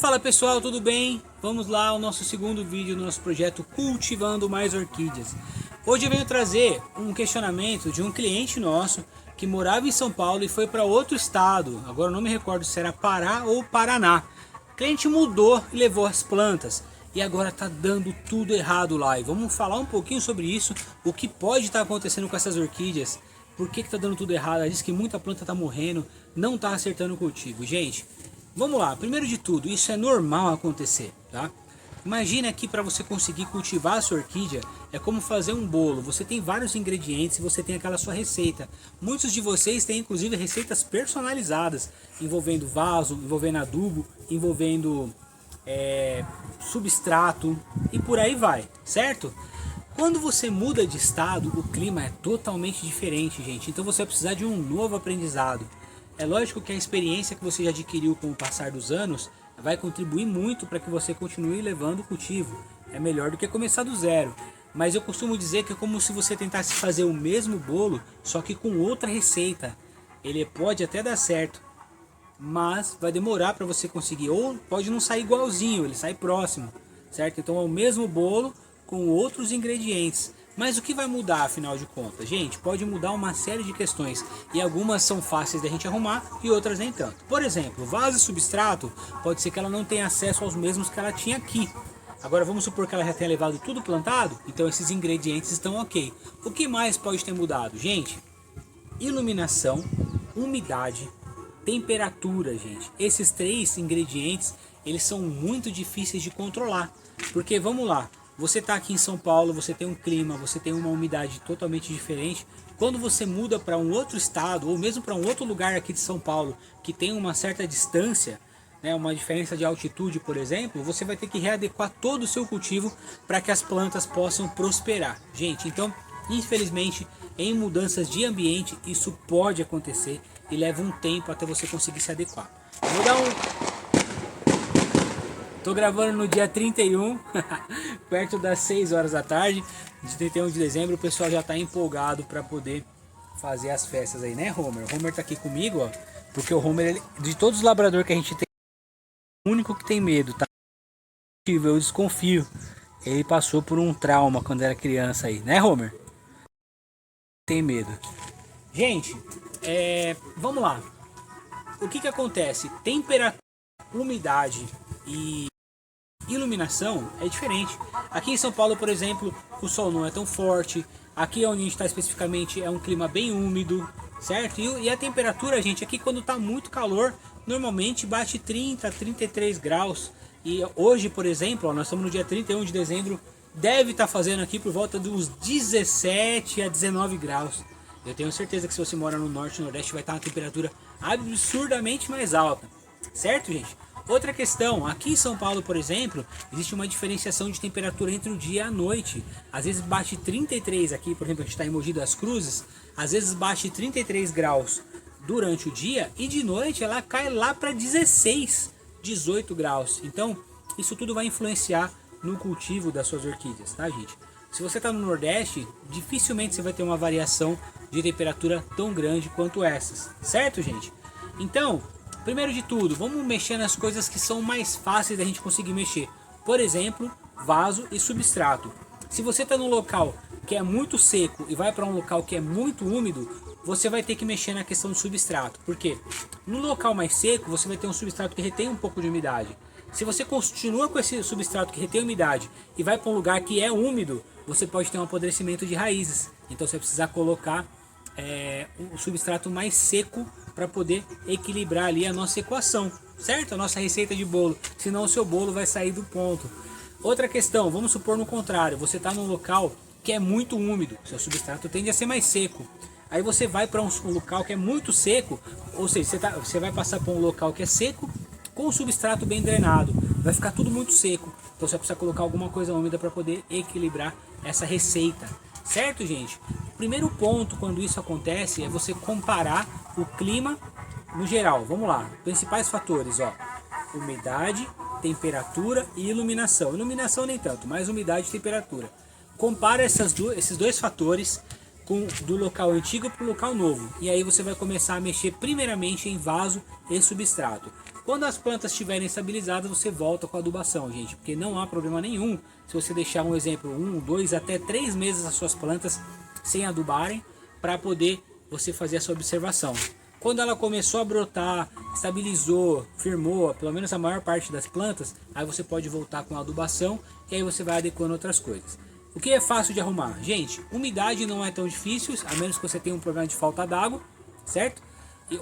Fala pessoal, tudo bem? Vamos lá ao nosso segundo vídeo do nosso projeto Cultivando Mais Orquídeas. Hoje eu venho trazer um questionamento de um cliente nosso que morava em São Paulo e foi para outro estado. Agora eu não me recordo se era Pará ou Paraná. O cliente mudou e levou as plantas e agora está dando tudo errado lá. E vamos falar um pouquinho sobre isso, o que pode estar acontecendo com essas orquídeas. Por que está dando tudo errado? Ela diz que muita planta está morrendo, não está acertando o cultivo. Gente, vamos lá, primeiro de tudo, isso é normal acontecer, tá? Imagina que para você conseguir cultivar a sua orquídea é como fazer um bolo. Você tem vários ingredientes e você tem aquela sua receita. Muitos de vocês têm inclusive receitas personalizadas, envolvendo vaso, envolvendo adubo, envolvendo substrato e por aí vai, certo? Quando você muda de estado, o clima é totalmente diferente, gente. Então você vai precisar de um novo aprendizado. É lógico que a experiência que você já adquiriu com o passar dos anos vai contribuir muito para que você continue levando o cultivo. É melhor do que começar do zero. Mas eu costumo dizer que é como se você tentasse fazer o mesmo bolo, só que com outra receita. Ele pode até dar certo, mas vai demorar para você conseguir. Ou pode não sair igualzinho, ele sai próximo, certo? Então é o mesmo bolo com outros ingredientes. Mas o que vai mudar afinal de contas? Gente, pode mudar uma série de questões e algumas são fáceis da gente arrumar e outras nem tanto. Por exemplo, vaso e substrato, pode ser que ela não tenha acesso aos mesmos que ela tinha aqui. Agora vamos supor que ela já tenha levado tudo plantado, então esses ingredientes estão ok. O que mais pode ter mudado? Gente, iluminação, umidade, temperatura, gente. Esses três ingredientes, eles são muito difíceis de controlar. Porque vamos lá, você está aqui em São Paulo, você tem um clima, você tem uma umidade totalmente diferente. Quando você muda para um outro estado, ou mesmo para um outro lugar aqui de São Paulo, que tem uma certa distância, né, uma diferença de altitude, por exemplo, você vai ter que readequar todo o seu cultivo para que as plantas possam prosperar. Gente, então, infelizmente, em mudanças de ambiente, isso pode acontecer e leva um tempo até você conseguir se adequar. Vou dar Tô gravando no dia 31, perto das 6 horas da tarde, de 31 de dezembro. O pessoal já tá empolgado para poder fazer as festas aí, né, Homer? O Homer tá aqui comigo, ó, porque o Homer, de todos os labradores que a gente tem, é o único que tem medo, tá? Eu desconfio. Ele passou por um trauma quando era criança aí, né, Homer? Tem medo. Gente, vamos lá. O que acontece? Temperatura, umidade e iluminação é diferente. Aqui em São Paulo, por exemplo, o sol não é tão forte. Aqui onde a gente está especificamente é um clima bem úmido, certo? E a temperatura, gente, aqui quando está muito calor, normalmente bate 30, 33 graus. E hoje, por exemplo, ó, nós estamos no dia 31 de dezembro, deve estar fazendo aqui por volta dos 17 a 19 graus. Eu tenho certeza que se você mora no norte e nordeste vai estar uma temperatura absurdamente mais alta, certo, gente? Outra questão, aqui em São Paulo, por exemplo, existe uma diferenciação de temperatura entre o dia e a noite. Às vezes bate 33 aqui, por exemplo, a gente está em Mogi das Cruzes, às vezes bate 33 graus durante o dia e de noite ela cai lá para 16, 18 graus. Então, isso tudo vai influenciar no cultivo das suas orquídeas, tá, gente? Se você está no Nordeste, dificilmente você vai ter uma variação de temperatura tão grande quanto essas, certo, gente? Então, primeiro de tudo, vamos mexer nas coisas que são mais fáceis da gente conseguir mexer. Por exemplo, vaso e substrato. Se você está num local que é muito seco e vai para um local que é muito úmido, você vai ter que mexer na questão do substrato. Por quê? No local mais seco, você vai ter um substrato que retém um pouco de umidade. Se você continua com esse substrato que retém umidade e vai para um lugar que é úmido, você pode ter um apodrecimento de raízes. Então você vai precisar colocar um substrato mais seco para poder equilibrar ali a nossa equação, certo? A nossa receita de bolo, senão o seu bolo vai sair do ponto. Outra questão, vamos supor no contrário, você está num local que é muito úmido, seu substrato tende a ser mais seco. Aí você vai para um local que é muito seco, ou seja, você vai passar por um local que é seco com o substrato bem drenado, vai ficar tudo muito seco. Então você vai precisar colocar alguma coisa úmida para poder equilibrar essa receita, certo, gente? O primeiro ponto quando isso acontece é você comparar o clima no geral. Vamos lá, principais fatores, ó: umidade, temperatura e iluminação. Iluminação nem tanto, mas umidade e temperatura. Compara esses dois fatores do local antigo para o local novo. E aí você vai começar a mexer primeiramente em vaso e substrato. Quando as plantas estiverem estabilizadas, você volta com a adubação, gente, porque não há problema nenhum se você deixar, um exemplo, 1, 2 até 3 meses as suas plantas sem adubarem, para poder você fazer a sua observação. Quando ela começou a brotar, estabilizou, firmou, pelo menos a maior parte das plantas, aí você pode voltar com a adubação e aí você vai adequando outras coisas. O que é fácil de arrumar? Gente, umidade não é tão difícil, a menos que você tenha um problema de falta d'água, certo?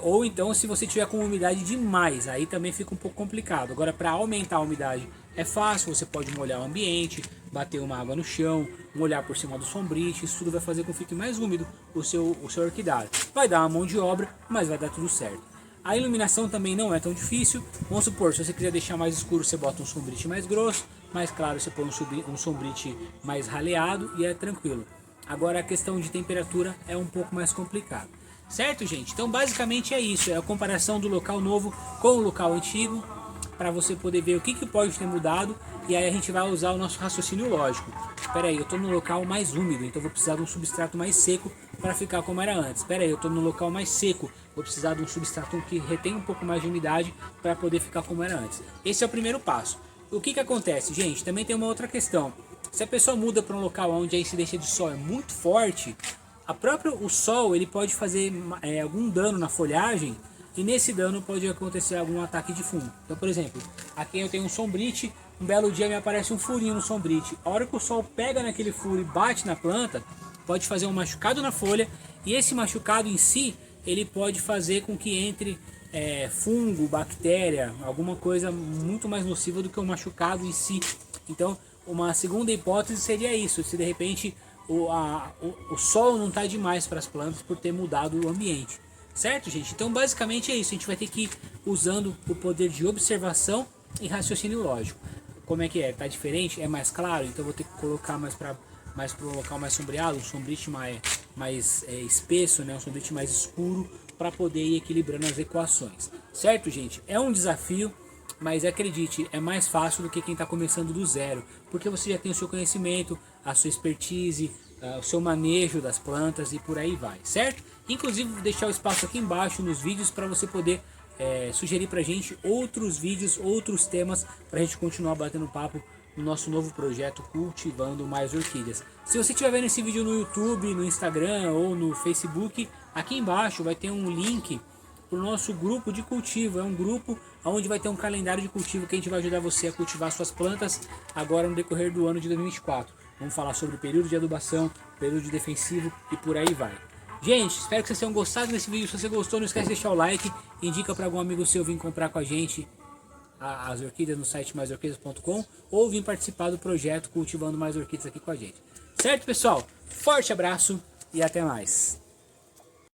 Ou então se você tiver com umidade demais, aí também fica um pouco complicado. Agora, para aumentar a umidade é fácil, você pode molhar o ambiente, bater uma água no chão, molhar por cima do sombrite, isso tudo vai fazer com que fique mais úmido o seu orquidário. Vai dar uma mão de obra, mas vai dar tudo certo. A iluminação também não é tão difícil. Vamos supor, se você quiser deixar mais escuro, você bota um sombrite mais grosso, mais claro você põe um sombrite mais raleado e é tranquilo. Agora a questão de temperatura é um pouco mais complicado. Certo, gente? Então basicamente é isso, é a comparação do local novo com o local antigo, para você poder ver o que pode ter mudado, e aí a gente vai usar o nosso raciocínio lógico. Espera aí, eu estou no local mais úmido, então vou precisar de um substrato mais seco para ficar como era antes. Espera aí, eu estou no local mais seco, vou precisar de um substrato que retém um pouco mais de umidade para poder ficar como era antes. Esse é o primeiro passo. O que acontece, gente? Também tem uma outra questão. Se a pessoa muda para um local onde a incidência de sol é muito forte, o sol ele pode fazer algum dano na folhagem, e nesse dano pode acontecer algum ataque de fungo. Então, por exemplo, aqui eu tenho um sombrite, um belo dia me aparece um furinho no sombrite. A hora que o sol pega naquele furo e bate na planta, pode fazer um machucado na folha, e esse machucado em si, ele pode fazer com que entre fungo, bactéria, alguma coisa muito mais nociva do que o machucado em si. Então, uma segunda hipótese seria isso, se de repente o sol não está demais para as plantas por ter mudado o ambiente. Certo, gente? Então basicamente é isso, a gente vai ter que ir usando o poder de observação e raciocínio lógico. Como é que é? Tá diferente? É mais claro? Então vou ter que colocar mais para um local mais sombreado, um sombrite mais espesso, né? Um sombrite mais escuro, para poder ir equilibrando as equações. Certo, gente? É um desafio, mas acredite, é mais fácil do que quem está começando do zero, porque você já tem o seu conhecimento, a sua expertise, o seu manejo das plantas e por aí vai, certo? Inclusive vou deixar o espaço aqui embaixo nos vídeos para você poder sugerir pra gente outros vídeos, outros temas, pra gente continuar batendo papo no nosso novo projeto Cultivando Mais Orquídeas. Se você estiver vendo esse vídeo no YouTube, no Instagram ou no Facebook, aqui embaixo vai ter um link para o nosso grupo de cultivo. É um grupo onde vai ter um calendário de cultivo que a gente vai ajudar você a cultivar suas plantas agora no decorrer do ano de 2024. Vamos falar sobre o período de adubação, período de defensivo e por aí vai. Gente, espero que vocês tenham gostado desse vídeo. Se você gostou, não esquece de deixar o like, indica para algum amigo seu vir comprar com a gente as orquídeas no site maisorquídeas.com ou vir participar do projeto Cultivando Mais Orquídeas aqui com a gente. Certo, pessoal? Forte abraço e até mais.